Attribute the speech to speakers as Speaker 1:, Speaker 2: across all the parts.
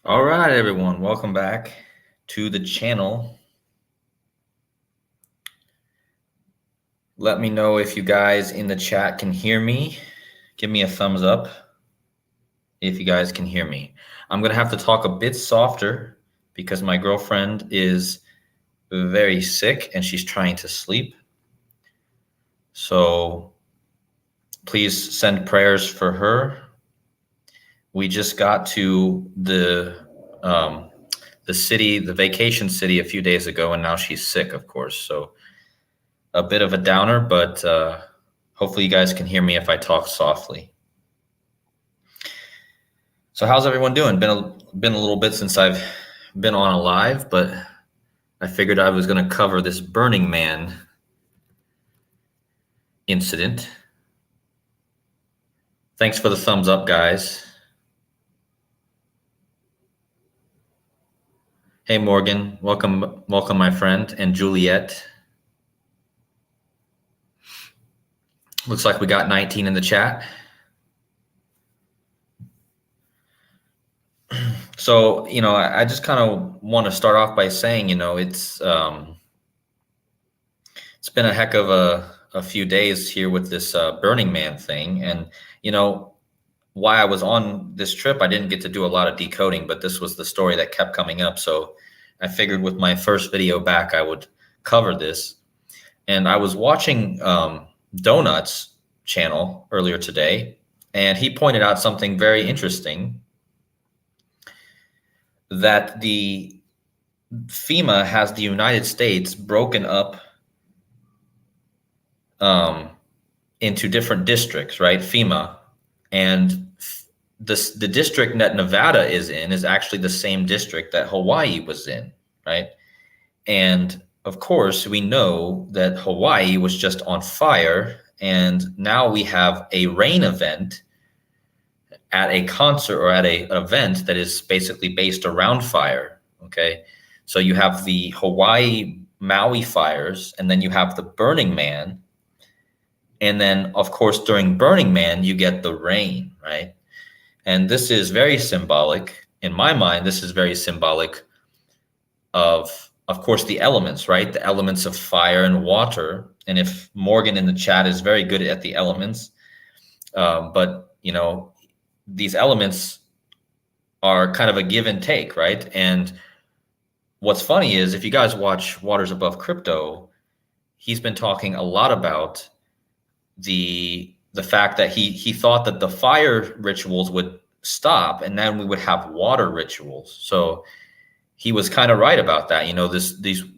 Speaker 1: All right, everyone, welcome back to the channel. Let me know if you guys in the chat can hear me. Give me a thumbs up if you guys can hear me. I'm going to have to talk a bit softer because my girlfriend is very sick and she's trying to sleep. So please send prayers for her. We just got to the city, the vacation city, a few days ago, and now she's sick, of course. So a bit of a downer, but hopefully you guys can hear me if I talk softly. So how's everyone doing? Been a little bit since I've been on a live, but I figured I was going to cover this Burning Man incident. Thanks for the thumbs up, guys. Hey, Morgan, welcome, my friend, and Juliet. Looks like we got 19 in the chat. So, I just kind of want to start off by saying, it's been a heck of a few days here with this Burning Man thing. And, why I was on this trip, I didn't get to do a lot of decoding, but this was the story that kept coming up. So I figured with my first video back, I would cover this. And I was watching Donut's channel earlier today, and he pointed out something very interesting, that the FEMA has the United States broken up into different districts, right? FEMA. And the district that Nevada is in is actually the same district that Hawaii was in, right? And of course, we know that Hawaii was just on fire, and now we have a rain event at a concert or at an event that is basically based around fire, okay? So you have the Hawaii Maui fires, and then you have the Burning Man. And then, of course, during Burning Man, you get the rain, right? And this is very symbolic. In my mind, this is very symbolic of course, the elements, right? The elements of fire and water. And if Morgan in the chat is very good at the elements, but, these elements are kind of a give and take, right? And what's funny is if you guys watch Waters Above Crypto, he's been talking a lot about the fact that he thought that the fire rituals would stop and then we would have water rituals. So he was kind of right about that.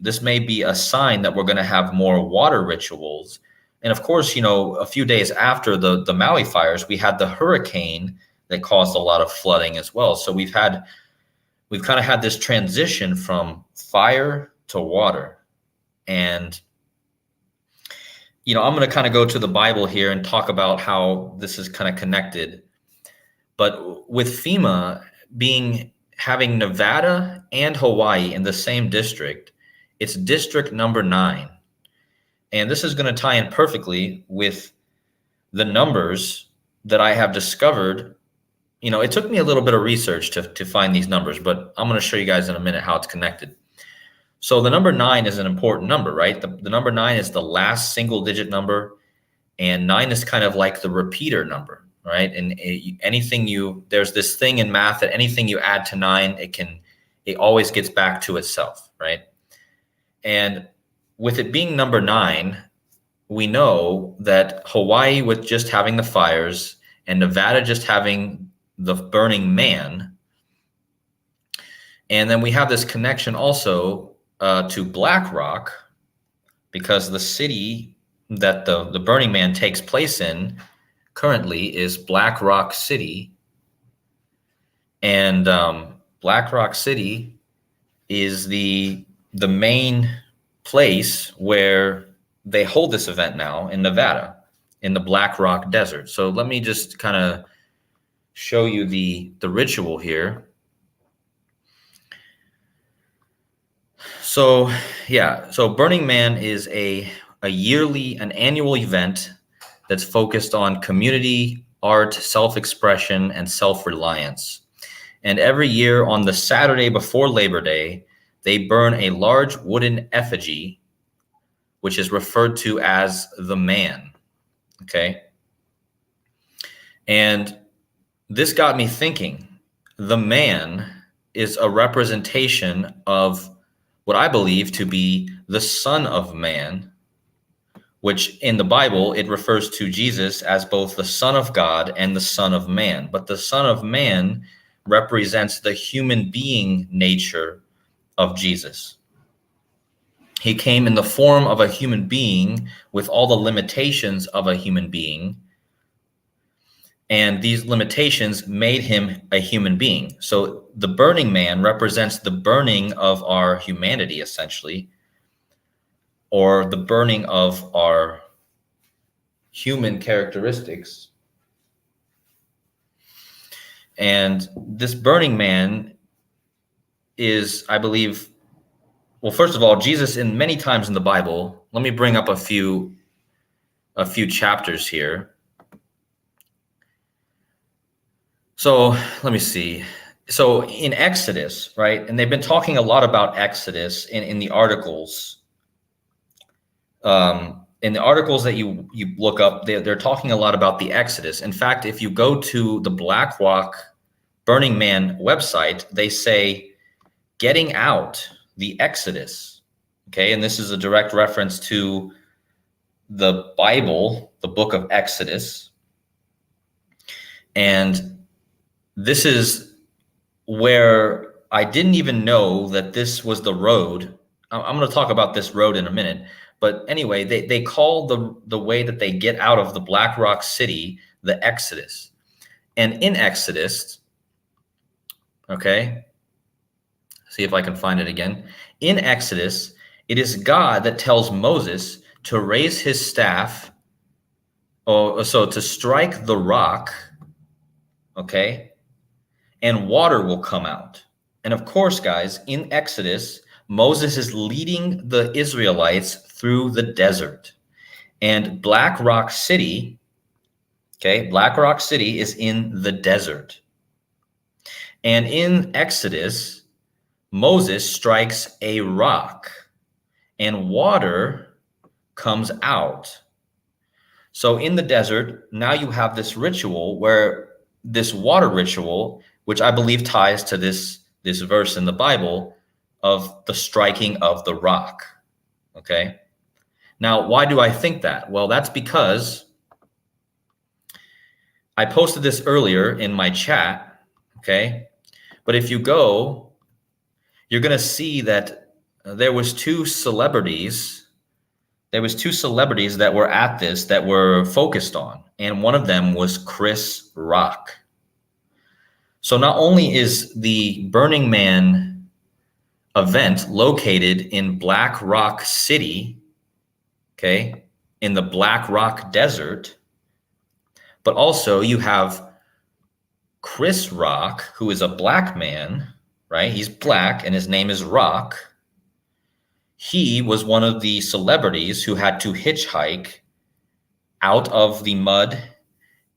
Speaker 1: This may be a sign that we're going to have more water rituals. And of course, a few days after the Maui fires, we had the hurricane that caused a lot of flooding as well. So we've kind of had this transition from fire to water. And I'm going to kind of go to the Bible here and talk about how this is kind of connected. But with FEMA having Nevada and Hawaii in the same district, it's district number 9. And this is going to tie in perfectly with the numbers that I have discovered. It took me a little bit of research to find these numbers, but I'm going to show you guys in a minute how it's connected. So the number 9 is an important number, right? The number 9 is the last single digit number, and 9 is kind of like the repeater number, right? And there's this thing in math that anything you add to 9, it always gets back to itself, right? And with it being number 9, we know that Hawaii, with just having the fires, and Nevada just having the Burning Man, and then we have this connection also to BlackRock, because the city that the Burning Man takes place in currently is BlackRock City. And BlackRock City is the main place where they hold this event now in Nevada, in the BlackRock Desert. So let me just kind of show you the ritual here. So Burning Man is an annual event that's focused on community, art, self-expression, and self-reliance. And every year on the Saturday before Labor Day, they burn a large wooden effigy, which is referred to as the man. Okay. And this got me thinking. The man is a representation of what I believe to be the Son of Man, which in the Bible, it refers to Jesus as both the Son of God and the Son of Man. But the Son of Man represents the human being nature of Jesus. He came in the form of a human being with all the limitations of a human being. And these limitations made him a human being. So the burning man represents the burning of our humanity, essentially, or the burning of our human characteristics. And this burning man is, I believe, well, first of all, Jesus in many times in the Bible, let me bring up a few chapters here. So let me see. So in Exodus, right? And they've been talking a lot about Exodus in the articles. In the articles that you look up, they're talking a lot about the Exodus. In fact, if you go to the BlackRock Burning Man website, they say, getting out, the Exodus. Okay, and this is a direct reference to the Bible, the book of Exodus. And this is where I didn't even know that this was the road. I'm going to talk about this road in a minute. But anyway, they call the way that they get out of the BlackRock city the Exodus. And in Exodus, okay, see if I can find it again. In Exodus, it is God that tells Moses to raise his staff, so to strike the rock, okay, and water will come out. And of course, guys, in Exodus, Moses is leading the Israelites through the desert. And BlackRock City, okay, BlackRock City is in the desert. And in Exodus, Moses strikes a rock and water comes out. So in the desert, now you have this ritual where this water ritual, which I believe ties to this verse in the Bible of the striking of the rock. Okay. Now, why do I think that? Well, that's because I posted this earlier in my chat. Okay. But if you go, you're going to see that there was two celebrities that were at this that were focused on, and one of them was Chris Rock. So not only is the Burning Man event located in BlackRock City, okay, in the BlackRock Desert, but also you have Chris Rock, who is a black man, right? He's black and his name is Rock. He was one of the celebrities who had to hitchhike out of the mud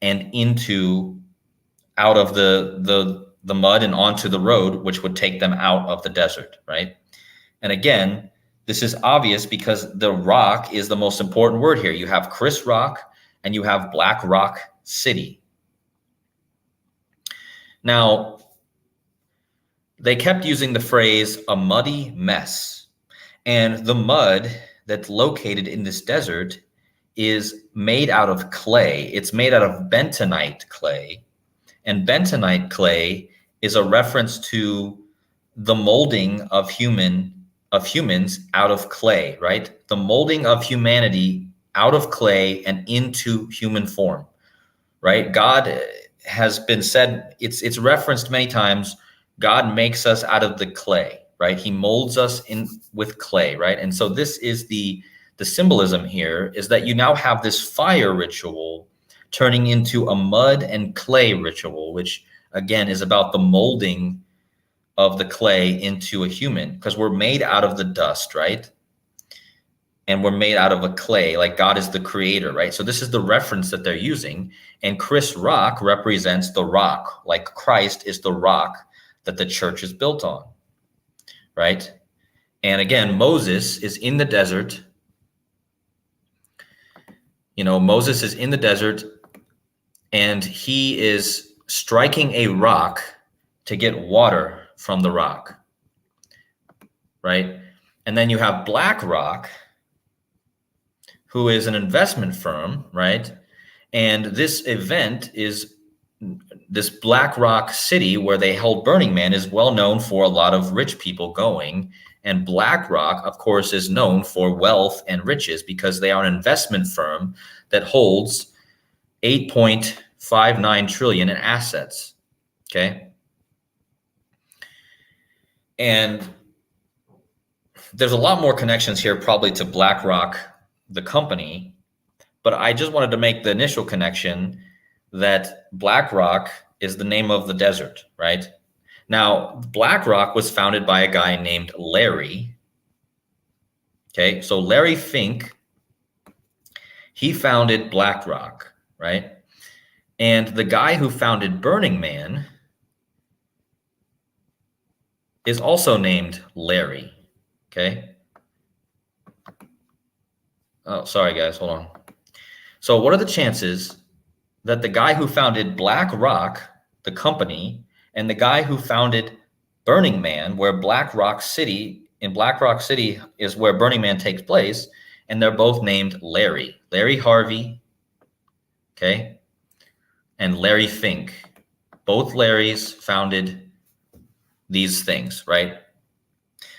Speaker 1: and out of the mud and onto the road, which would take them out of the desert, right? And again, this is obvious because the rock is the most important word here. You have Chris Rock and you have BlackRock City. Now, they kept using the phrase a muddy mess. And the mud that's located in this desert is made out of clay. It's made out of bentonite clay. And bentonite clay is a reference to the molding of humans out of clay, right? The molding of humanity out of clay and into human form, right? God has been said, it's referenced many times, God makes us out of the clay, right? He molds us in with clay, right? And so this is the symbolism here, is that you now have this fire ritual turning into a mud and clay ritual, which again is about the molding of the clay into a human, because we're made out of the dust, right? And we're made out of a clay, like God is the creator, right? So this is the reference that they're using. And Chris Rock represents the rock, like Christ is the rock that the church is built on, right? And again, Moses is in the desert. Moses is in the desert, and he is striking a rock to get water from the rock, right? And then you have BlackRock, who is an investment firm, right? And this event is this BlackRock city where they held Burning Man is well known for a lot of rich people going. And BlackRock, of course, is known for wealth and riches because they are an investment firm that holds 8.59 trillion in assets. Okay. And there's a lot more connections here, probably to BlackRock, the company. But I just wanted to make the initial connection that BlackRock is the name of the desert, right? Now, BlackRock was founded by a guy named Larry. Okay, so Larry Fink, he founded BlackRock, right? And the guy who founded Burning Man is also named Larry, okay? Oh, sorry, guys, hold on. So what are the chances that the guy who founded BlackRock, the company, and the guy who founded Burning Man, where BlackRock City is where Burning Man takes place, and they're both named Larry Harvey, okay, and Larry Fink. Both Larrys founded these things, right?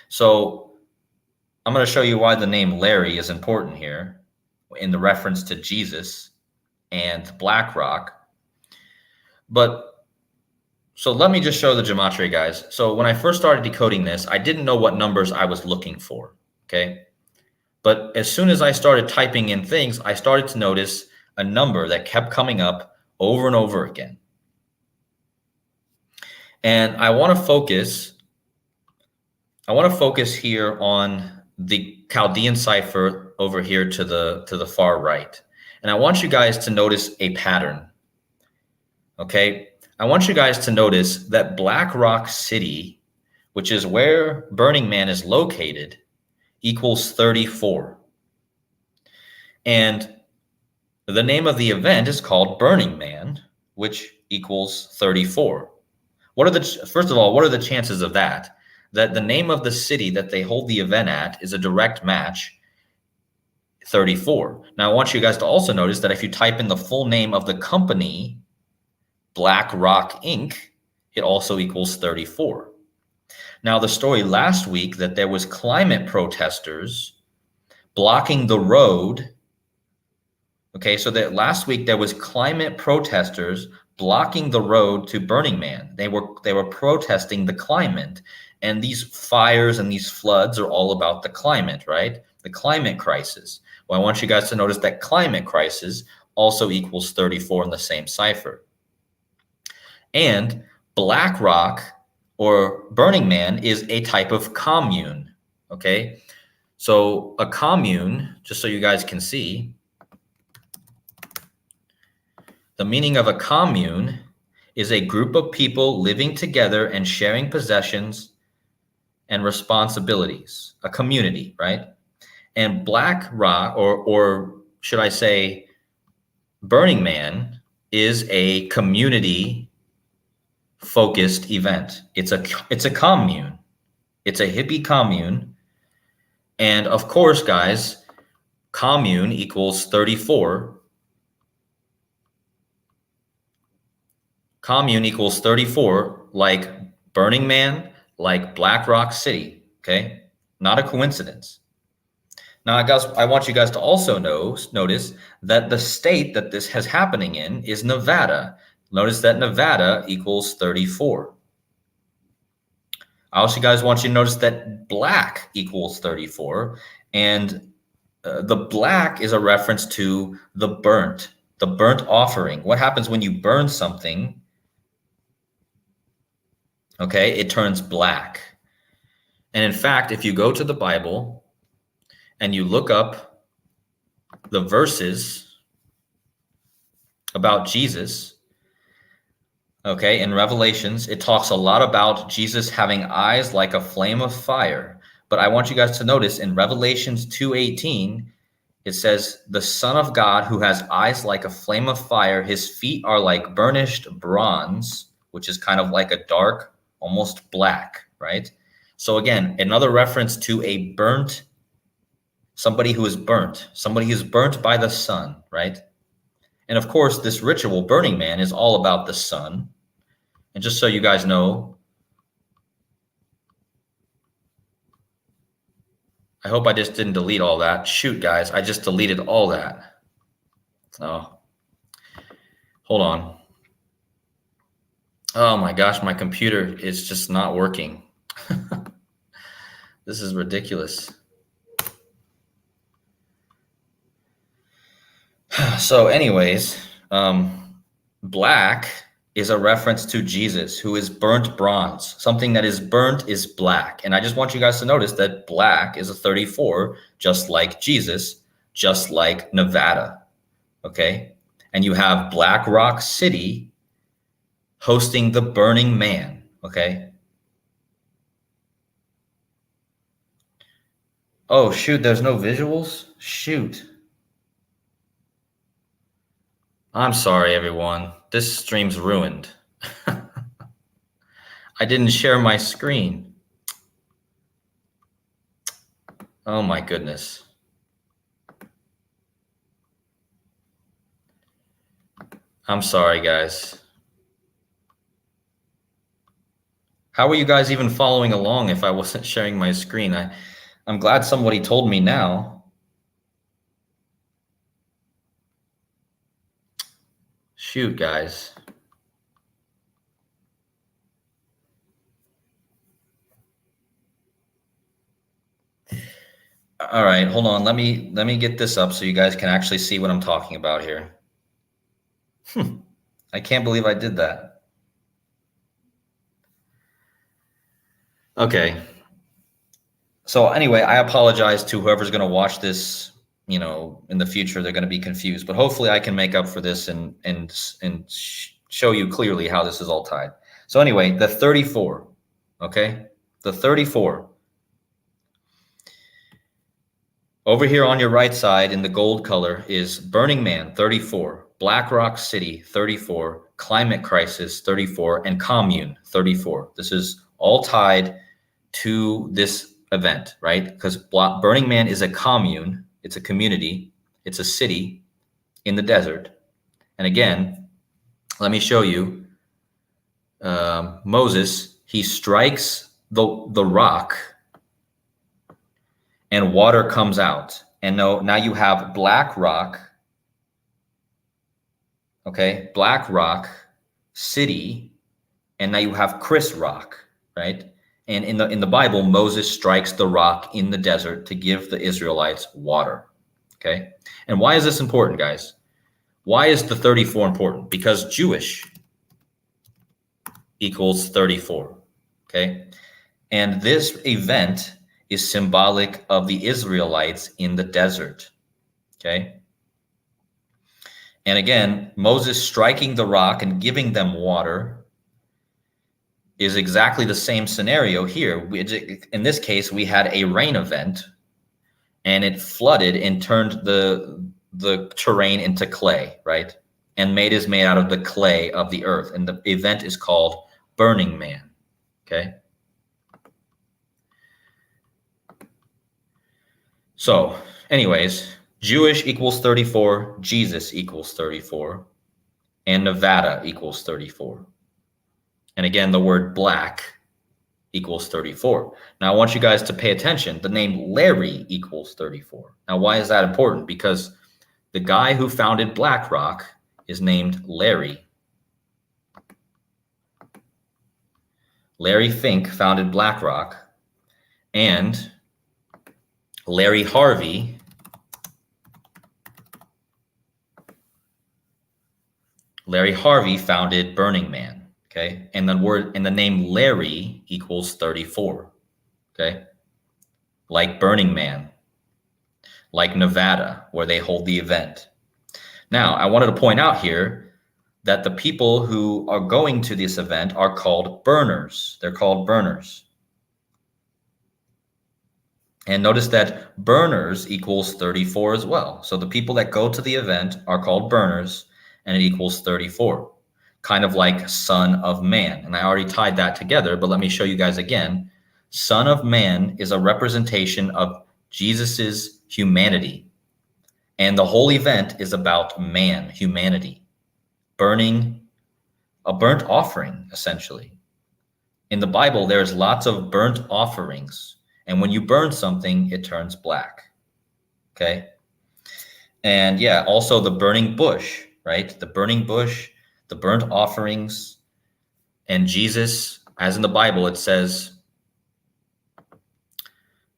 Speaker 1: So I'm going to show you why the name Larry is important here in the reference to Jesus and BlackRock. But so let me just show the gematria, guys. So when I first started decoding this, I didn't know what numbers I was looking for, okay? But as soon as I started typing in things, I started to notice a number that kept coming up over and over again. And I want to focus here on the Chaldean cipher over here to the far right. And I want you guys to notice a pattern. Okay? I want you guys to notice that BlackRock City, which is where Burning Man is located, equals 34. And the name of the event is called Burning Man, which equals 34. First of all, what are the chances of that? That the name of the city that they hold the event at is a direct match, 34. Now, I want you guys to also notice that if you type in the full name of the company, BlackRock Inc., it also equals 34. Now, the story last week that there was climate protesters blocking the road. Okay, so that last week there was climate protesters blocking the road to Burning Man. They were protesting the climate, and these fires and these floods are all about the climate, right? The climate crisis. Well, I want you guys to notice that climate crisis also equals 34 in the same cipher. And BlackRock or Burning Man is a type of commune, okay? So a commune, just so you guys can see, the meaning of a commune is a group of people living together and sharing possessions and responsibilities, a community, right? And BlackRock, or should I say Burning Man, is a community focused event. It's a commune. It's a hippie commune. And of course, guys, commune equals 34. Commune equals 34, like Burning Man, like BlackRock City, okay? Not a coincidence. Now, guys, I want you guys to also notice that the state that this is happening in is Nevada. Notice that Nevada equals 34. I also, guys, want you to notice that black equals 34. And the black is a reference to the burnt offering. What happens when you burn something? Okay, it turns black. And in fact, if you go to the Bible and you look up the verses about Jesus, Okay, in Revelations, it talks a lot about Jesus having eyes like a flame of fire. But I want you guys to notice in Revelations 2:18, it says, the Son of God who has eyes like a flame of fire, his feet are like burnished bronze, which is kind of like a dark, almost black, right? So again, another reference to a burnt, somebody who is burnt, somebody who's burnt by the sun, right? And of course, this ritual, Burning Man, is all about the sun. And just so you guys know, I hope I just didn't delete all that. Shoot, guys, I just deleted all that. Oh, hold on. Oh my gosh, my computer is just not working. This is ridiculous. So anyways, black is a reference to Jesus, who is burnt bronze. Something that is burnt is black. And I just want you guys to notice that black is a 34, just like Jesus, just like Nevada. Okay? And you have BlackRock City hosting the Burning Man. Okay? Oh, shoot, there's no visuals? Shoot. I'm sorry, everyone. This stream's ruined. I didn't share my screen. Oh my goodness. I'm sorry, guys. How were you guys even following along if I wasn't sharing my screen? I'm glad somebody told me now. Shoot, guys. All right, hold on. Let me get this up so you guys can actually see what I'm talking about here. I can't believe I did that. Okay. So anyway, I apologize to whoever's going to watch this, you know, in the future. They're going to be confused, but hopefully I can make up for this and show you clearly how this is all tied. So anyway, the 34, okay? The 34. Over here on your right side in the gold color is Burning Man, 34, BlackRock City, 34, Climate Crisis, 34, and Commune, 34. This is all tied to this event, right? Because Burning Man is a commune, it's a community, it's a city in the desert. And again, let me show you. Moses, he strikes the rock and water comes out. And now you have BlackRock, okay? BlackRock City, and now you have Chris Rock, right? And in the Bible, Moses strikes the rock in the desert to give the Israelites water, okay? And why is this important, guys? Why is the 34 important? Because Jewish equals 34, okay? And this event is symbolic of the Israelites in the desert, okay? And again, Moses striking the rock and giving them water is exactly the same scenario here. In this case, we had a rain event, and it flooded and turned the terrain into clay, right? And is made out of the clay of the earth. And the event is called Burning Man, okay? So anyways, Jewish equals 34, Jesus equals 34, and Nevada equals 34. And again, the word black equals 34. Now I want you guys to pay attention. The name Larry equals 34. Now, why is that important? Because the guy who founded BlackRock is named Larry. Larry Fink founded BlackRock, and Larry Harvey founded Burning Man. Okay, and the name Larry equals 34. Okay, like Burning Man, like Nevada, where they hold the event. Now, I wanted to point out here, that the people who are going to this event are called burners. They're called burners. And notice that burners equals 34 as well. So the people that go to the event are called burners, and it equals 34. Kind of like Son of Man. And I already tied that together, but let me show you guys again. Son of Man is a representation of Jesus's humanity. And the whole event is about man, humanity, burning a burnt offering, essentially. In the Bible, there's lots of burnt offerings. And when you burn something, it turns black. Okay? And yeah, also the burning bush, right? The burning bush, the burnt offerings, and Jesus, as in the Bible, it says,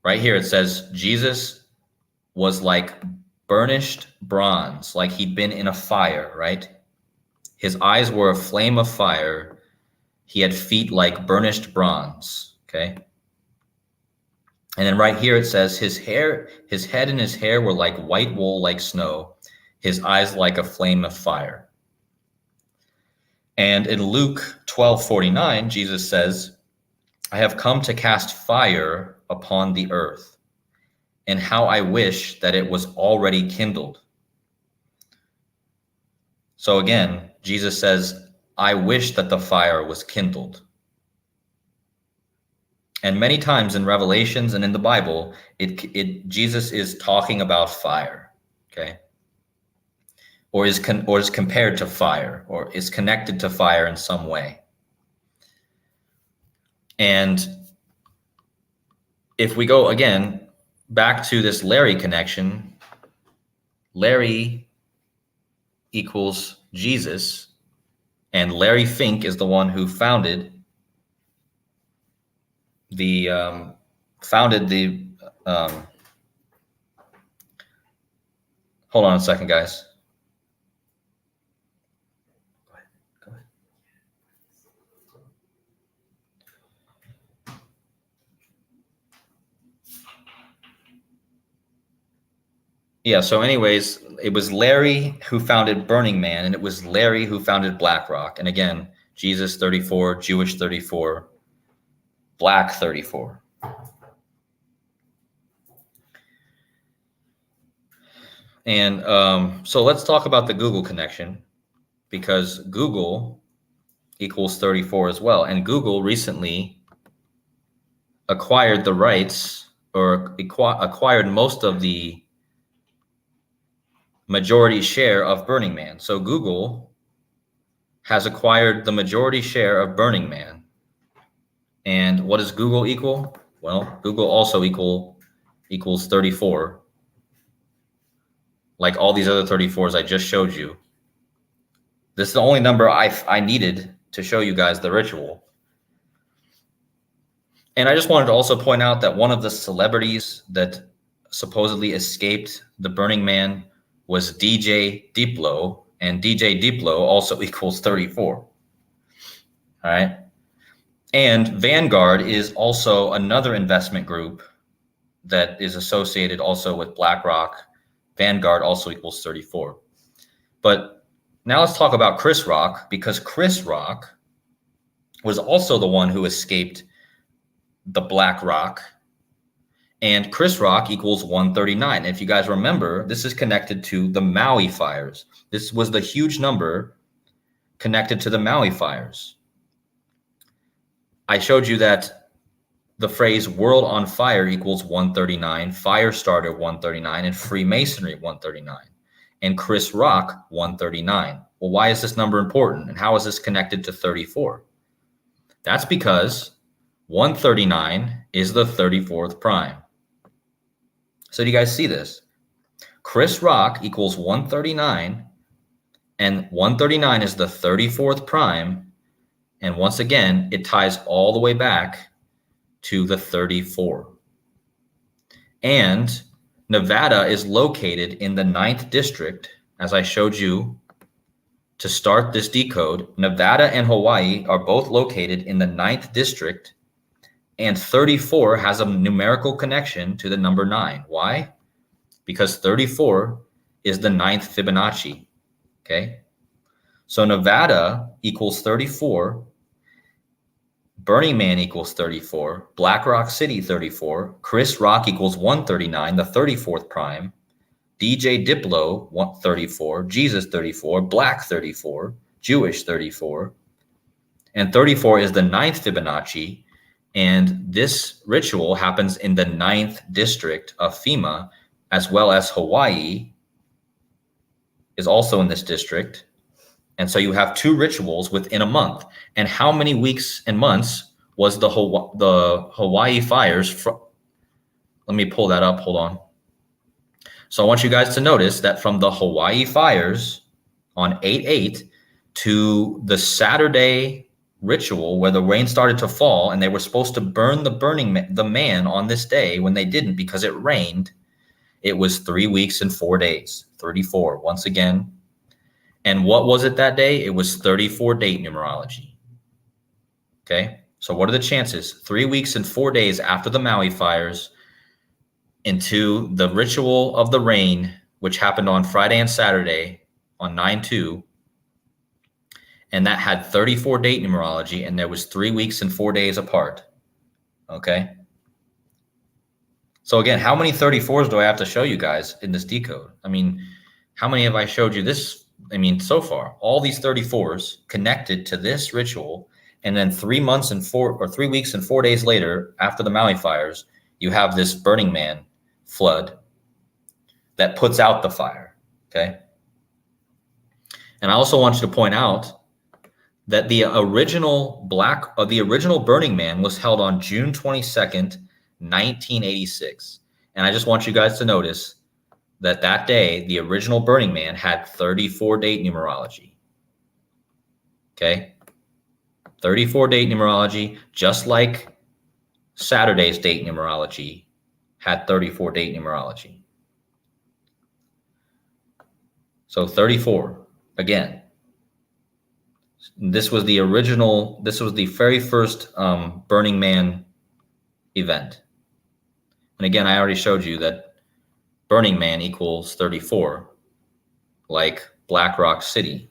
Speaker 1: right here, it says, Jesus was like burnished bronze, like he'd been in a fire, right? His eyes were a flame of fire. He had feet like burnished bronze, okay? And then right here it says his head and his hair were like white wool like snow, his eyes like a flame of fire. And in Luke 12:49, Jesus says, I have come to cast fire upon the earth, and how I wish that it was already kindled. So again, Jesus says, I wish that the fire was kindled. And many times in Revelations and in the Bible, Jesus is talking about fire, okay? Or is compared to fire, or is connected to fire in some way. And if we go again back to this Larry connection, Larry equals Jesus, and Larry Fink is the one who founded the hold on a second, guys. Go ahead. Yeah, so anyways, it was Larry who founded Burning Man, and it was Larry who founded BlackRock. And again, Jesus 34, Jewish 34, Black 34. And so let's talk about the Google connection, because Google equals 34 as well. And Google recently acquired the rights, or acquired most of the majority share of Burning Man. So Google has acquired the majority share of Burning Man. And what does Google equal? Well, Google also equals 34. Like all these other 34s I just showed you. This is the only number I needed to show you guys the ritual. And I just wanted to also point out that one of the celebrities that supposedly escaped the Burning Man was DJ Diplo, and DJ Diplo also equals 34. All right. And Vanguard is also another investment group that is associated also with BlackRock. Vanguard also equals 34. But now let's talk about Chris Rock, because Chris Rock was also the one who escaped the BlackRock. And Chris Rock equals 139. If you guys remember, this is connected to the Maui fires. This was the huge number connected to the Maui fires. I showed you that the phrase world on fire equals 139, Firestarter 139, and Freemasonry 139, and Chris Rock 139. Well, why is this number important, and how is this connected to 34? That's because 139 is the 34th prime. So do you guys see this? Chris Rock equals 139, and 139 is the 34th prime, and once again, it ties all the way back to the 34. And Nevada is located in the 9th district, as I showed you to start this decode. Nevada and Hawaii are both located in the 9th district, and 34 has a numerical connection to the number 9. Why? Because 34 is the 9th Fibonacci, okay? So Nevada equals 34, Burning Man equals 34, BlackRock City 34, Chris Rock equals 139, the 34th prime, DJ Diplo 34, Jesus 34, Black 34, Jewish 34, and 34 is the ninth Fibonacci. And this ritual happens in the 9th district of FEMA, as well as Hawaii is also in this district. And so you have two rituals within a month. And how many weeks and months was the Hawaii fires? Let me pull that up. Hold on. So I want you guys to notice that from the Hawaii fires on 8/8 to the Saturday ritual where the rain started to fall and they were supposed to burn the man on this day, when they didn't because it rained, it was 3 weeks and 4 days, 34 once again. And what was it that day? It was 34 date numerology. Okay, so what are the chances? 3 weeks and 4 days after the Maui fires into the ritual of the rain, which happened on Friday and Saturday on 9/2, and that had 34 date numerology, and there was 3 weeks and 4 days apart. Okay. So again, how many 34s do I have to show you guys in this decode? I mean, how many have I showed you this? I mean, so far, all these 34s connected to this ritual, and then 3 months and 3 weeks and 4 days later, after the Maui fires, you have this Burning Man flood that puts out the fire. Okay. And I also want you to point out that the original Burning Man was held on June 22nd, 1986. And I just want you guys to notice that that day, the original Burning Man had 34 date numerology. Okay. 34 date numerology, just like Saturday's date numerology had 34 date numerology. So 34, again. This was the very first Burning Man event. And again, I already showed you that Burning Man equals 34, like BlackRock City.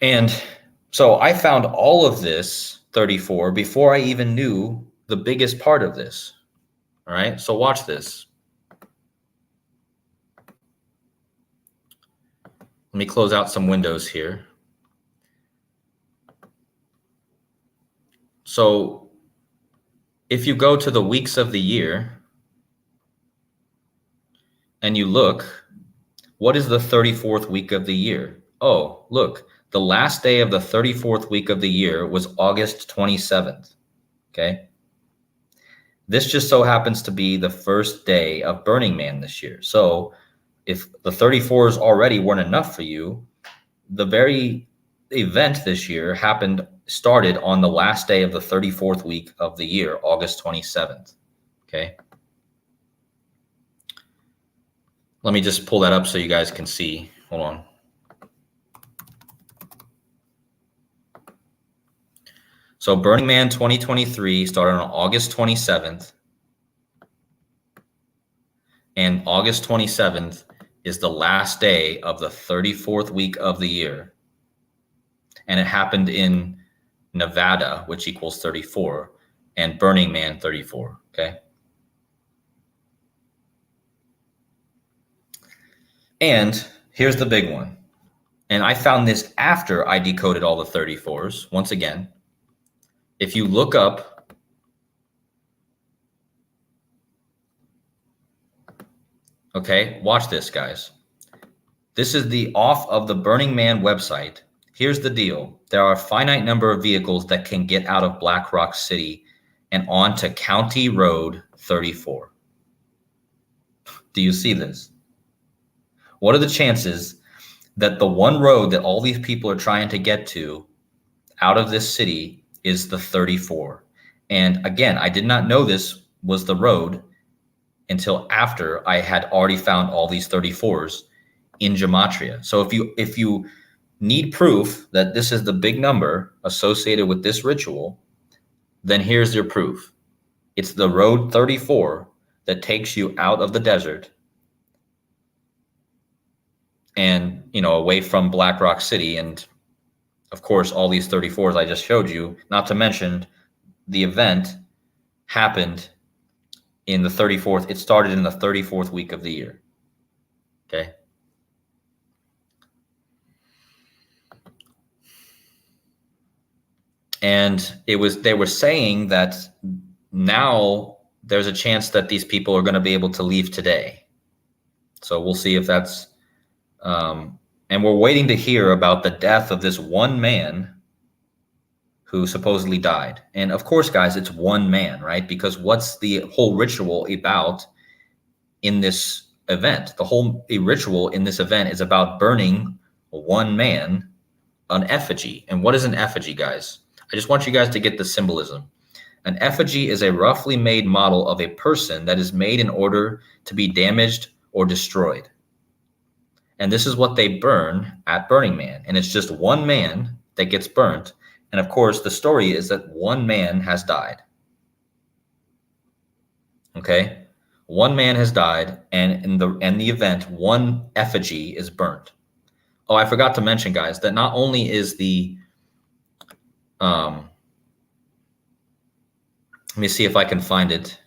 Speaker 1: And so I found all of this 34 before I even knew the biggest part of this. All right, so watch this. Let me close out some windows here. So if you go to the weeks of the year and you look, what is the 34th week of the year? Oh, look, the last day of the 34th week of the year was August 27th. Okay. This just so happens to be the first day of Burning Man this year. So if the 34s already weren't enough for you, the very event this year started on the last day of the 34th week of the year, August 27th. Okay. Let me just pull that up so you guys can see. Hold on. So Burning Man 2023 started on August 27th. And August 27th is the last day of the 34th week of the year. And it happened in Nevada, which equals 34, and Burning Man 34, okay? And here's the big one. And I found this after I decoded all the 34s. Once again, if you look up okay, watch this, guys. This is the off of the Burning Man website. Here's the deal. There are a finite number of vehicles that can get out of BlackRock City and onto County Road 34. Do you see this? What are the chances that the one road that all these people are trying to get to out of this city is the 34? And again, I did not know this was the road until after I had already found all these 34s in gematria. So if you need proof that this is the big number associated with this ritual, then here's your proof. It's the road 34 that takes you out of the desert and, you know, away from BlackRock City. And of course, all these 34s I just showed you, not to mention the event happened in the 34th. It started in the 34th week of the year. Okay. And they were saying that now there's a chance that these people are going to be able to leave today. So we'll see if that's, and we're waiting to hear about the death of this one man who supposedly died. And of course, guys, it's one man, right? Because what's the whole ritual about in this event? The whole ritual in this event is about burning one man, an effigy. And what is an effigy, guys? I just want you guys to get the symbolism. An effigy is a roughly made model of a person that is made in order to be damaged or destroyed. And this is what they burn at Burning Man. And it's just one man that gets burnt. And of course, the story is that one man has died. Okay? One man has died, and in the event, one effigy is burnt. Oh, I forgot to mention, guys, that not only is the let me see if I can find it.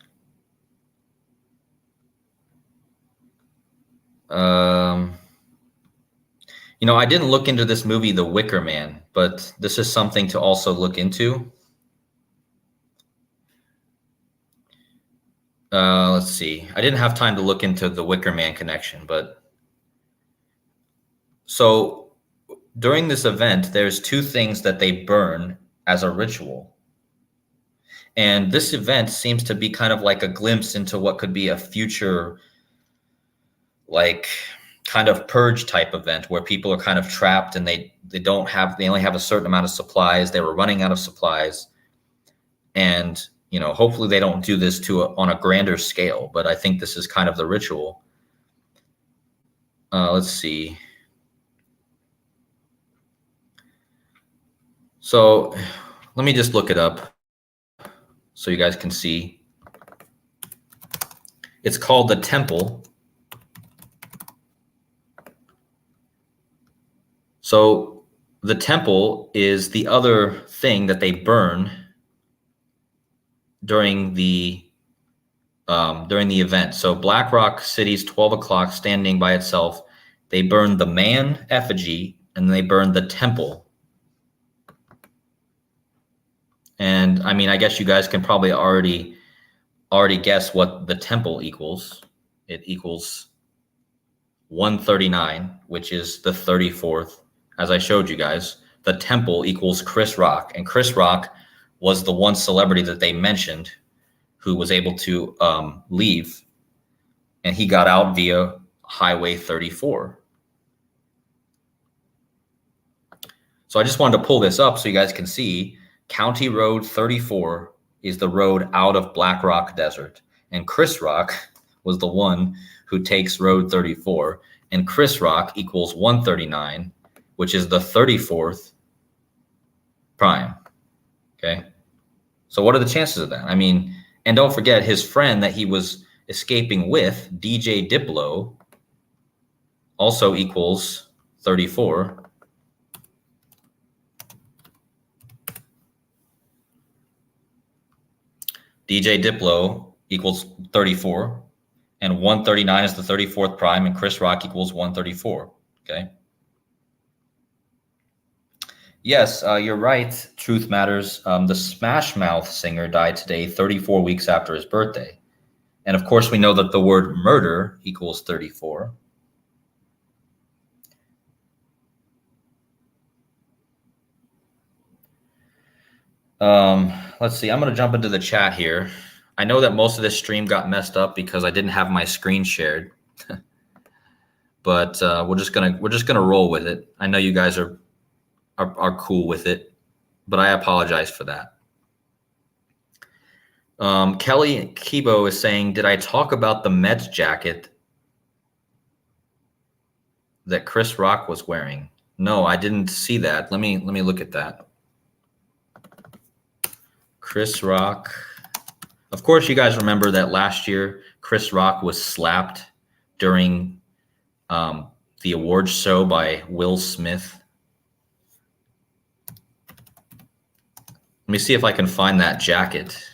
Speaker 1: You know, I didn't look into this movie, The Wicker Man, but this is something to also look into. Let's see. I didn't have time to look into the Wicker Man connection, but so during this event, there's two things that they burn as a ritual. And this event seems to be kind of like a glimpse into what could be a future, like, kind of purge type event where people are kind of trapped and they only have a certain amount of supplies. They were running out of supplies. And, you know, hopefully they don't do this on a grander scale, but I think this is kind of the ritual. Let's see. So let me just look it up so you guys can see. It's called the temple. So the temple is the other thing that they burn during the event. So BlackRock City's 12 o'clock standing by itself. They burn the man effigy and they burn the temple. And I mean, I guess you guys can probably already guess what the temple equals. It equals 139, which is the 34th. As I showed you guys, the temple equals Chris Rock. And Chris Rock was the one celebrity that they mentioned who was able to leave. And he got out via Highway 34. So I just wanted to pull this up so you guys can see. County Road 34 is the road out of BlackRock Desert. And Chris Rock was the one who takes Road 34. And Chris Rock equals 139, which is the 34th prime. Okay. So what are the chances of that? I mean, and don't forget his friend that he was escaping with, DJ Diplo, also equals 34. DJ Diplo equals 34, and 139 is the 34th prime, and Chris Rock equals 134. Okay. Yes, you're right. Truth matters. The Smash Mouth singer died today, 34 weeks after his birthday. And of course, we know that the word murder equals 34. Let's see. I'm going to jump into the chat here. I know that most of this stream got messed up because I didn't have my screen shared, but we're just gonna roll with it. I know you guys are cool with it, but I apologize for that. Kelly Kibo is saying, did I talk about the Mets jacket that Chris Rock was wearing? No, I didn't see that. Let me look at that. Chris Rock. Of course, you guys remember that last year Chris Rock was slapped during the awards show by Will Smith. Let me see if I can find that jacket.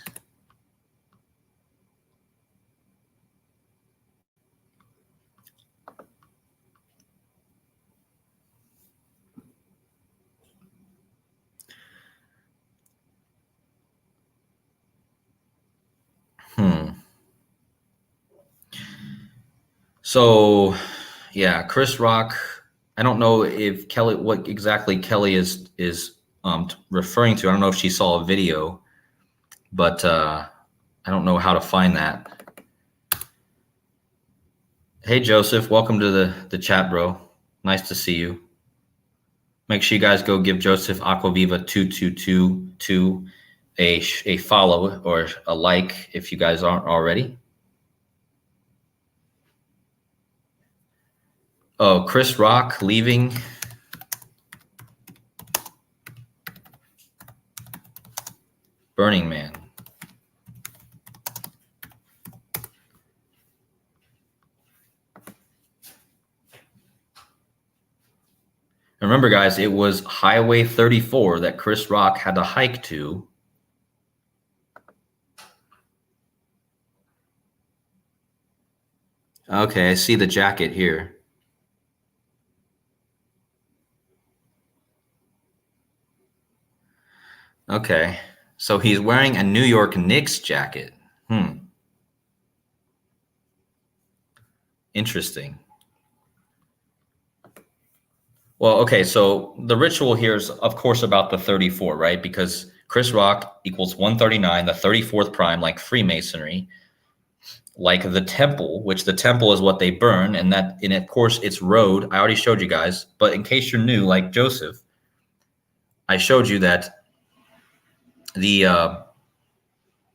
Speaker 1: So, yeah, Chris Rock. I don't know if Kelly, what exactly Kelly is referring to. I don't know if she saw a video, but I don't know how to find that. Hey Joseph, welcome to the chat, bro. Nice to see you. Make sure you guys go give Joseph Aquaviva 2222 a follow or a like if you guys aren't already. Oh, Chris Rock leaving. Burning Man. Remember, guys, it was Highway 34 that Chris Rock had to hike to. Okay, I see the jacket here. Okay, so he's wearing a New York Knicks jacket. Interesting. Well, okay, so the ritual here is, of course, about the 34, right? Because Chris Rock equals 139, the 34th prime, like Freemasonry, like the temple, which the temple is what they burn, and of course, it's road. I already showed you guys, but in case you're new, like Joseph, I showed you that the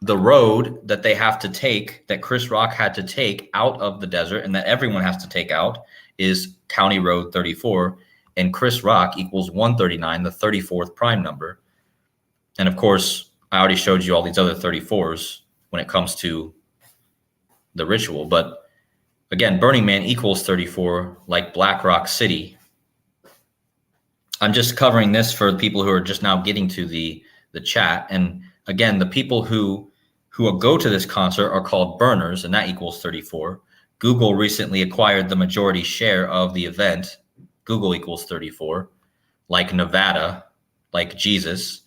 Speaker 1: road that they have to take, that Chris Rock had to take out of the desert, and that everyone has to take out, is County Road 34. And Chris Rock equals 139, the 34th prime number. And of course, I already showed you all these other 34s when it comes to the ritual. But again, Burning Man equals 34, like BlackRock City. I'm just covering this for people who are just now getting to the chat. And again, the people who go to this concert are called burners, and that equals 34. Google recently acquired the majority share of the event. Google equals 34, like Nevada, like Jesus.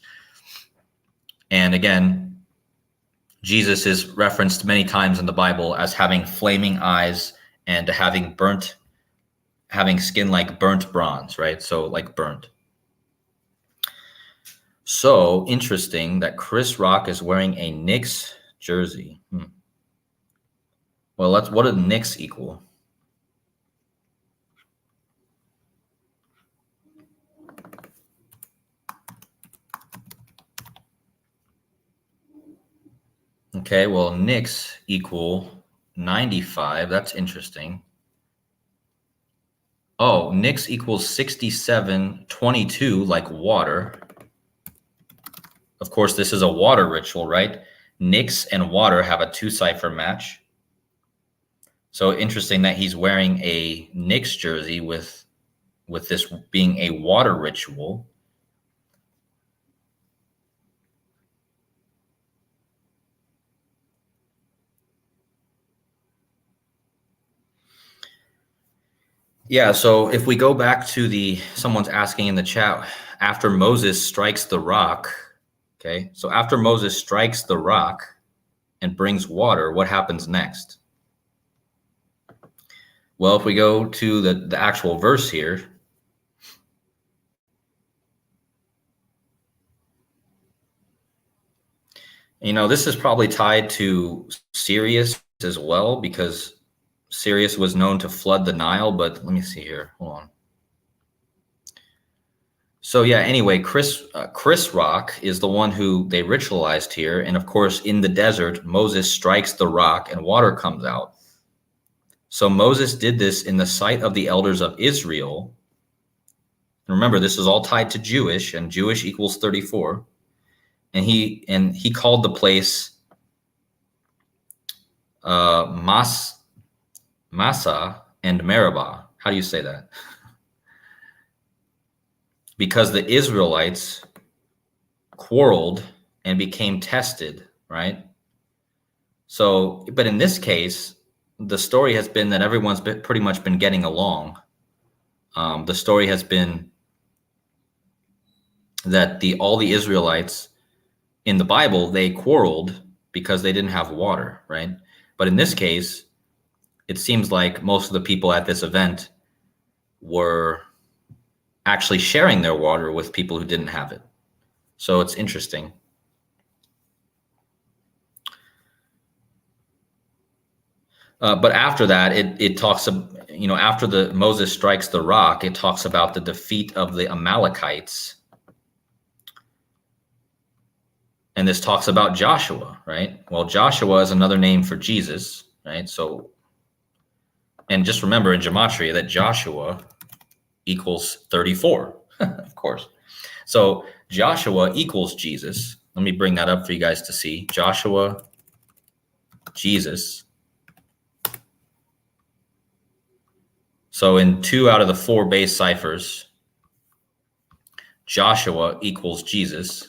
Speaker 1: And again, Jesus is referenced many times in the Bible as having flaming eyes and having skin like burnt bronze, right? So like burnt. So interesting that Chris Rock is wearing a Knicks jersey. Well, what did Knicks equal? Okay, well, Knicks equal 95. That's interesting. Oh, Knicks equals 6722, like water. Of course, this is a water ritual, right? Knicks and water have a 2-cipher match. So interesting that he's wearing a Knicks jersey with this being a water ritual. Yeah, so if we go back to someone's asking in the chat, after Moses strikes the rock, okay, so after Moses strikes the rock and brings water, what happens next? Well, if we go to the actual verse here, this is probably tied to Sirius as well, because Sirius was known to flood the Nile, but let me see here. Hold on. So yeah, anyway, Chris Rock is the one who they ritualized here. And of course, in the desert, Moses strikes the rock and water comes out. So Moses did this in the sight of the elders of Israel. And remember, this is all tied to Jewish, and Jewish equals 34. And he called the place Massa and Meribah, How do you say that? Because the Israelites quarreled and became tested, right? So, but in this case, the story has been that everyone's pretty much been getting along. The story has been that all the Israelites in the Bible, they quarreled because they didn't have water, right? But in this case, it seems like most of the people at this event were actually sharing their water with people who didn't have it. So it's interesting. But after that, it talks, after Moses strikes the rock, it talks about the defeat of the Amalekites. And this talks about Joshua, right? Well, Joshua is another name for Jesus, right? So, and just remember in gematria that Joshua equals 34, of course. So Joshua equals Jesus. Let me bring that up for you guys to see. Joshua, Jesus. So in 2 out of the 4 base ciphers, Joshua equals Jesus.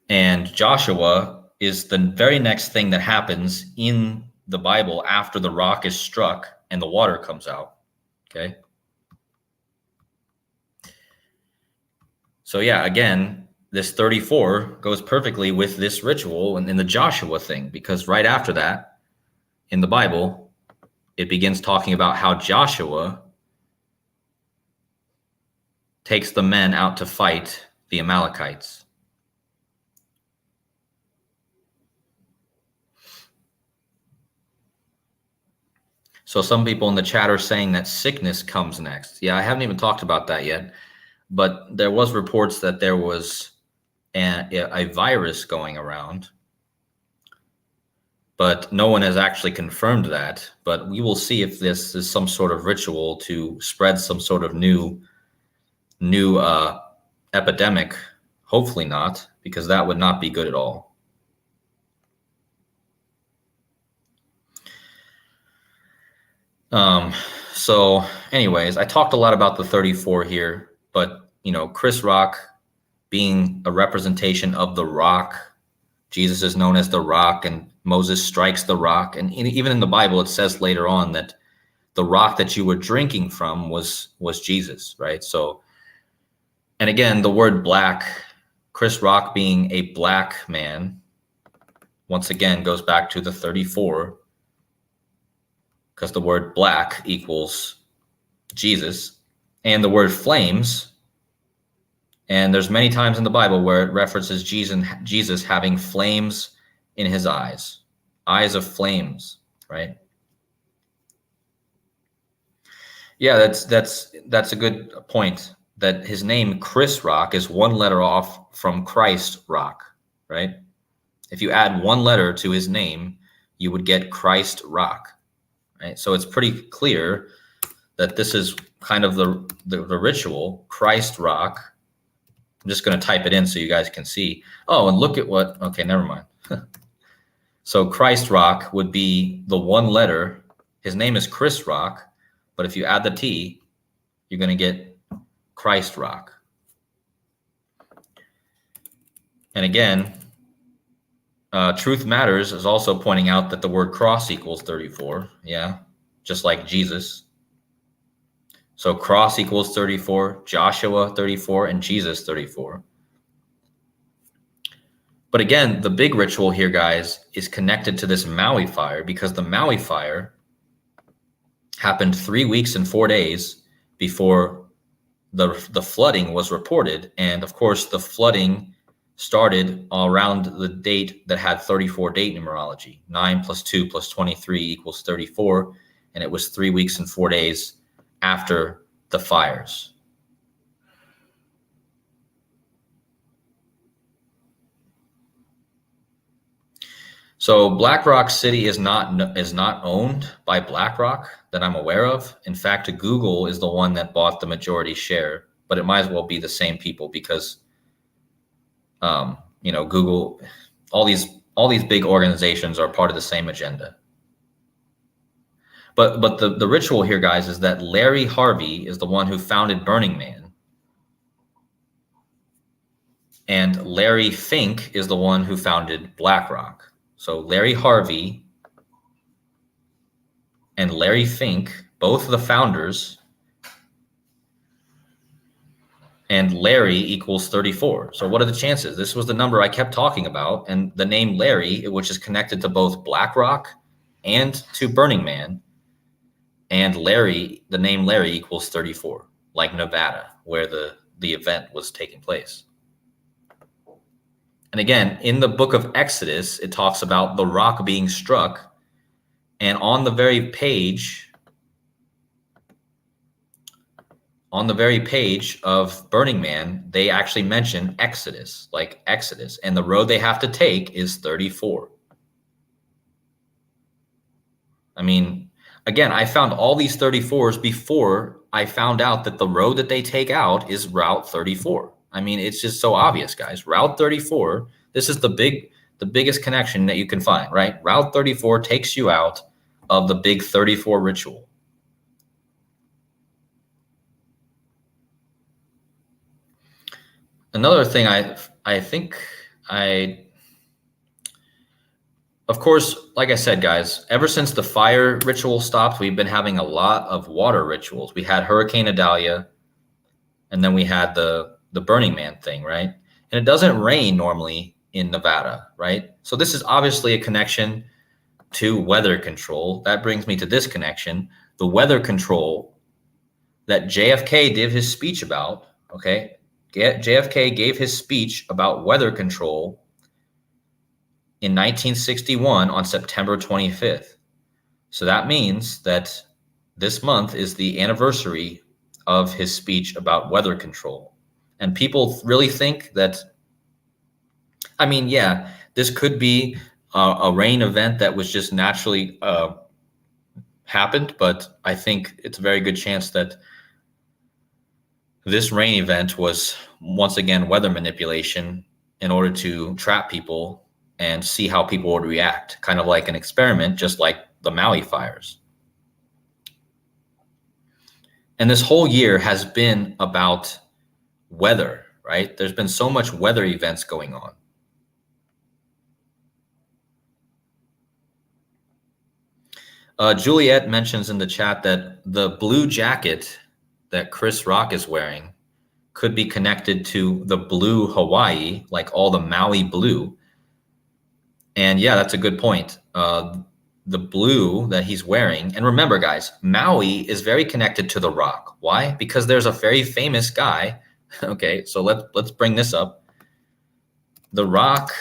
Speaker 1: And Joshua is the very next thing that happens in the Bible after the rock is struck and the water comes out. Okay. So yeah, again, this 34 goes perfectly with this ritual and in the Joshua thing, because right after that in the Bible, it begins talking about how Joshua takes the men out to fight the Amalekites. So some people in the chat are saying that sickness comes next. Yeah, I haven't even talked about that yet, but there was reports that there was a virus going around, but no one has actually confirmed that. But we will see if this is some sort of ritual to spread some sort of new epidemic. Hopefully not, because that would not be good at all. So anyways, I talked a lot about the 34 here, but Chris Rock being a representation of the rock, Jesus is known as the rock, and Moses strikes the rock. And even in the Bible, it says later on that the rock that you were drinking from was Jesus, right? So, and again, the word black, Chris Rock being a black man, once again goes back to the 34, because the word black equals Jesus, and the word flames. And there's many times in the Bible where it references Jesus having flames in his eyes of flames, right? Yeah, that's a good point, that his name Chris Rock is one letter off from Christ Rock, right? If you add one letter to his name, you would get Christ Rock, right? So it's pretty clear that this is kind of the ritual, Christ Rock. I'm just going to type it in so you guys can see. Oh, and look at what, okay, never mind. So Christ Rock would be the one letter. His name is Chris Rock, but if you add the T, you're going to get Christ Rock. And again, Truth Matters is also pointing out that the word cross equals 34. Yeah, just like Jesus. So cross equals 34, Joshua 34, and Jesus 34. But again, the big ritual here, guys, is connected to this Maui fire, because the Maui fire happened 3 weeks and 4 days before the flooding was reported. And of course, the flooding started around the date that had 34 date numerology. 9 plus 2 plus 23 equals 34. And it was 3 weeks and 4 days after the fires. So BlackRock City is not owned by BlackRock that I'm aware of. In fact, Google is the one that bought the majority share, but it might as well be the same people, because Google, all these big organizations are part of the same agenda. But the ritual here, guys, is that Larry Harvey is the one who founded Burning Man. And Larry Fink is the one who founded BlackRock. So Larry Harvey and Larry Fink, both the founders, and Larry equals 34. So what are the chances? This was the number I kept talking about. And the name Larry, which is connected to both BlackRock and to Burning Man, and Larry, the name Larry equals 34, like Nevada, where the event was taking place. And again, in the book of Exodus, it talks about the rock being struck. And on the very page of Burning Man, they actually mention Exodus, like Exodus. And the road they have to take is 34. I mean, again, I found all these 34s before I found out that the road that they take out is Route 34. I mean, it's just so obvious, guys. Route 34, this is the biggest connection that you can find, right? Route 34 takes you out of the big 34 ritual. Another thing I think of course, like I said, guys, ever since the fire ritual stopped, we've been having a lot of water rituals. We had Hurricane Idalia, and then we had the Burning Man thing, right? And it doesn't rain normally in Nevada, right? So this is obviously a connection to weather control. That brings me to this connection, the weather control that JFK did his speech about, okay? JFK gave his speech about weather control in 1961 on September 25th. So that means that this month is the anniversary of his speech about weather control. And people really think that, I mean, yeah, this could be a rain event that was just naturally happened, but I think it's a very good chance that this rain event was once again weather manipulation in order to trap people and see how people would react, kind of like an experiment, just like the Maui fires. And this whole year has been about weather, right? There's been so much weather events going on. Juliet mentions in the chat that the blue jacket that Chris Rock is wearing could be connected to the blue Hawaii, like all the Maui blue. And yeah, that's a good point. The blue that he's wearing, and remember, guys, Maui is very connected to the rock. Why? Because there's a very famous guy. Okay, so let's bring this up. The rock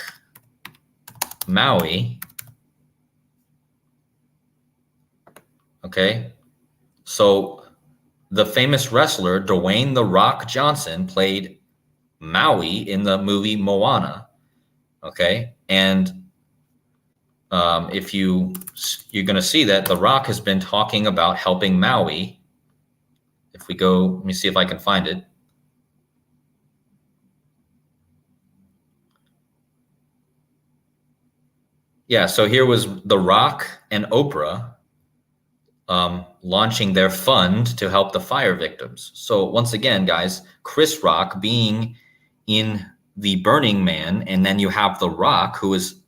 Speaker 1: Maui. Okay, so the famous wrestler Dwayne "The Rock" Johnson played Maui in the movie Moana. Okay, and if you're going to see that The Rock has been talking about helping Maui. If we go, let me see if I can find it. Yeah, so here was The Rock and Oprah launching their fund to help the fire victims. So once again, guys, Chris Rock being in the Burning Man, and then you have The Rock, who is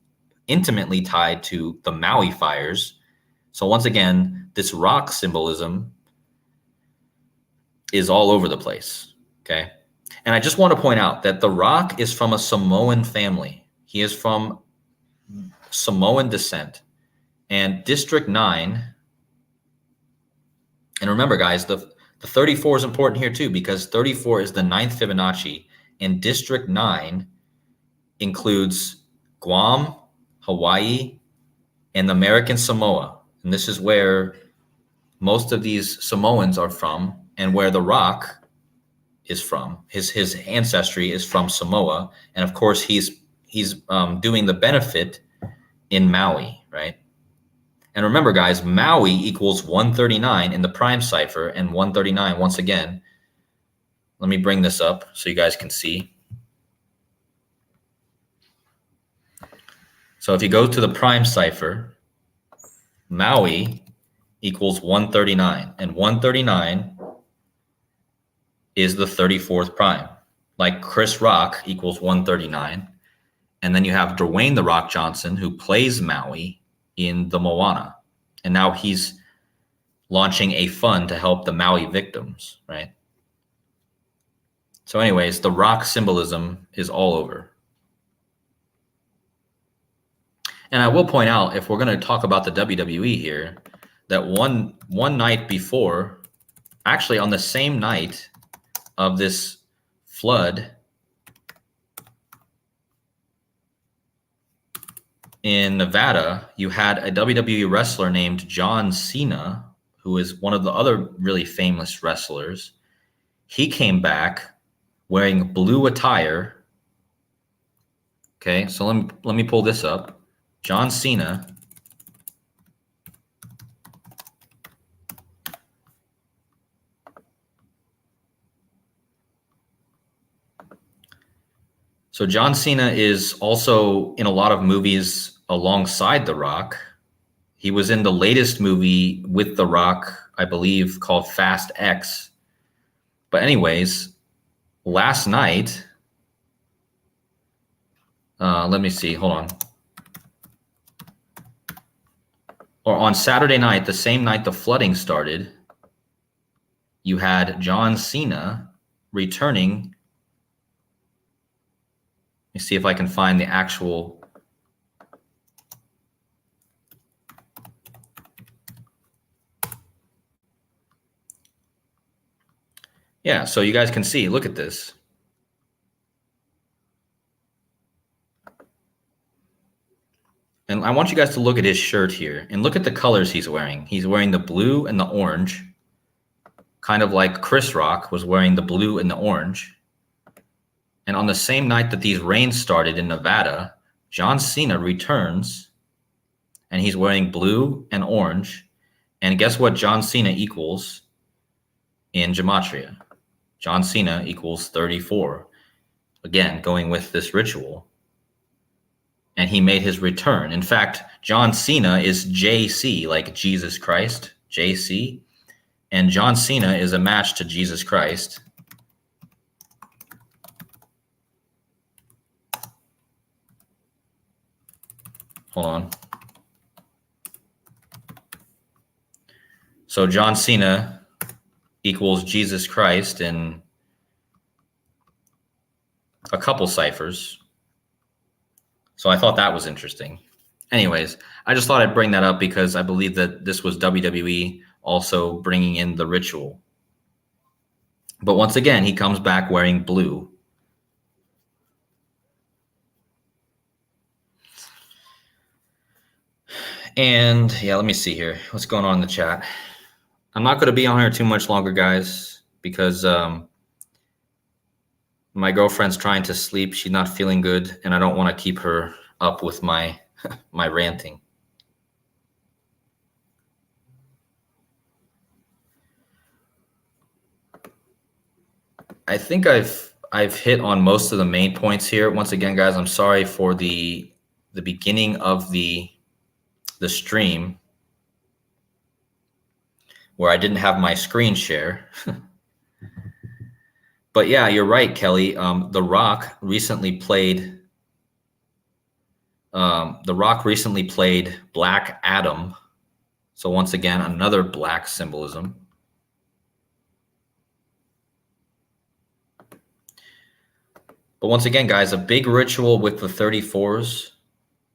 Speaker 1: intimately tied to the Maui fires. So once again, this rock symbolism is all over the place, okay? And I just want to point out that The Rock is from a Samoan family. He is from Samoan descent. And District 9, and remember, guys, the 34 is important here too, because 34 is the 9th Fibonacci, and District 9 includes Guam, Hawaii, and American Samoa. And this is where most of these Samoans are from, and where The Rock is from. His ancestry is from Samoa, and of course he's doing the benefit in Maui, right? And remember, guys, Maui equals 139 in the prime cipher, and 139 once again. Let me bring this up so you guys can see. So if you go to the prime cipher, Maui equals 139. And 139 is the 34th prime. Like Chris Rock equals 139. And then you have Dwayne The Rock Johnson, who plays Maui in the Moana. And now he's launching a fund to help the Maui victims, right? So anyways, the rock symbolism is all over. And I will point out, if we're going to talk about the WWE here, that one night before, actually on the same night of this flood in Nevada, you had a WWE wrestler named John Cena, who is one of the other really famous wrestlers. He came back wearing blue attire. Okay, so let me pull this up. John Cena So John Cena is also in a lot of movies alongside The Rock. He was in the latest movie with The Rock, I believe, called Fast X. But anyways, last night, let me see, hold on. Or on Saturday night, the same night the flooding started, you had John Cena returning. Let me see if I can find the actual. Yeah, so you guys can see, look at this. And I want you guys to look at his shirt here and look at the colors he's wearing. He's wearing the blue and the orange, kind of like Chris Rock was wearing the blue and the orange. And on the same night that these rains started in Nevada, John Cena returns and he's wearing blue and orange. And guess what John Cena equals in gematria? John Cena equals 34. Again, going with this ritual. And he made his return. In fact, John Cena is JC, like Jesus Christ, JC. And John Cena is a match to Jesus Christ. Hold on. So John Cena equals Jesus Christ in a couple ciphers. So I thought that was interesting. Anyways, I just thought I'd bring that up because I believe that this was WWE also bringing in the ritual. But once again, he comes back wearing blue. And yeah, let me see here. What's going on in the chat? I'm not going to be on here too much longer, guys, because my girlfriend's trying to sleep. She's not feeling good, and I don't want to keep her up with my my ranting. I think I've hit on most of the main points here. Once again, guys, I'm sorry for the beginning of the stream where I didn't have my screen share. But yeah, you're right, Kelly. The Rock recently played Black Adam. So once again, another black symbolism. But once again, guys, a big ritual with the 34s.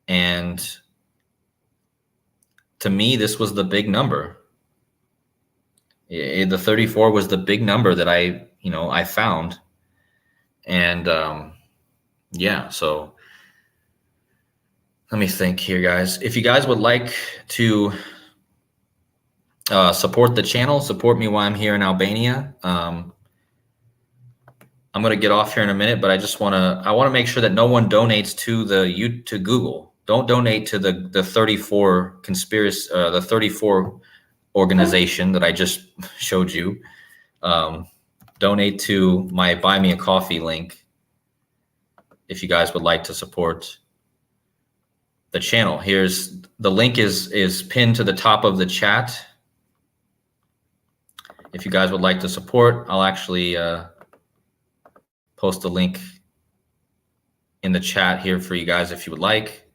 Speaker 1: And to me, this was the big number. The 34 was the big number that I found. And yeah, so let me think here, guys. If you guys would like to support the channel, support me while I'm here in Albania. I'm going to get off here in a minute, but I want to make sure that no one donates to Google. Don't donate to the 34 conspiracy, the 34 organization that I just showed you. Donate to my Buy Me a Coffee link if you guys would like to support the channel. Here's the link is pinned to the top of the chat. If you guys would like to support, I'll actually post a link in the chat here for you guys if you would like.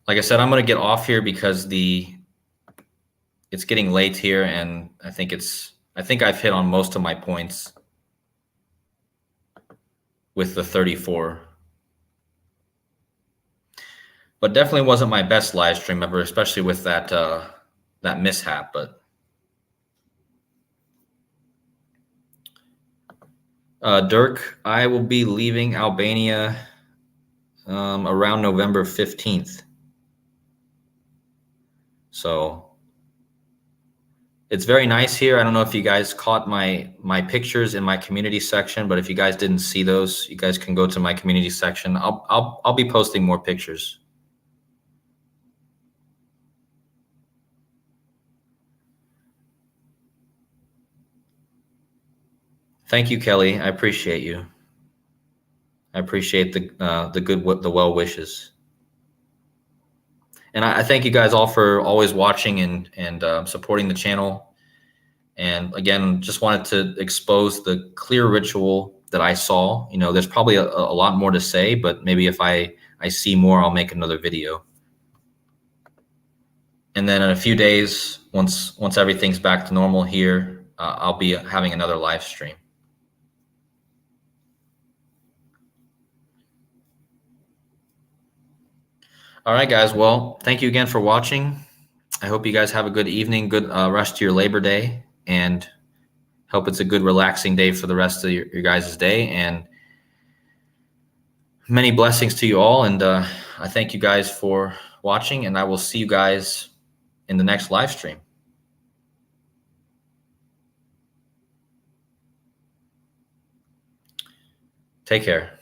Speaker 1: Like I said, I'm going to get off here because it's getting late here, and I think I've hit on most of my points with the 34. But definitely wasn't my best live stream ever, especially with that mishap. But Dirk, I will be leaving Albania around November 15th. So it's very nice here. I don't know if you guys caught my pictures in my community section, but if you guys didn't see those, you guys can go to my community section. I'll be posting more pictures. Thank you, Kelly. I appreciate you. I appreciate the well wishes. And I thank you guys all for always watching and supporting the channel. And again, just wanted to expose the clear ritual that I saw. You know, there's probably a lot more to say, but maybe if I see more, I'll make another video. And then in a few days, once everything's back to normal here, I'll be having another live stream. All right, guys. Well, thank you again for watching. I hope you guys have a good evening, good rest of your Labor Day, and hope it's a good relaxing day for the rest of your guys' day. And many blessings to you all. And I thank you guys for watching, and I will see you guys in the next live stream. Take care.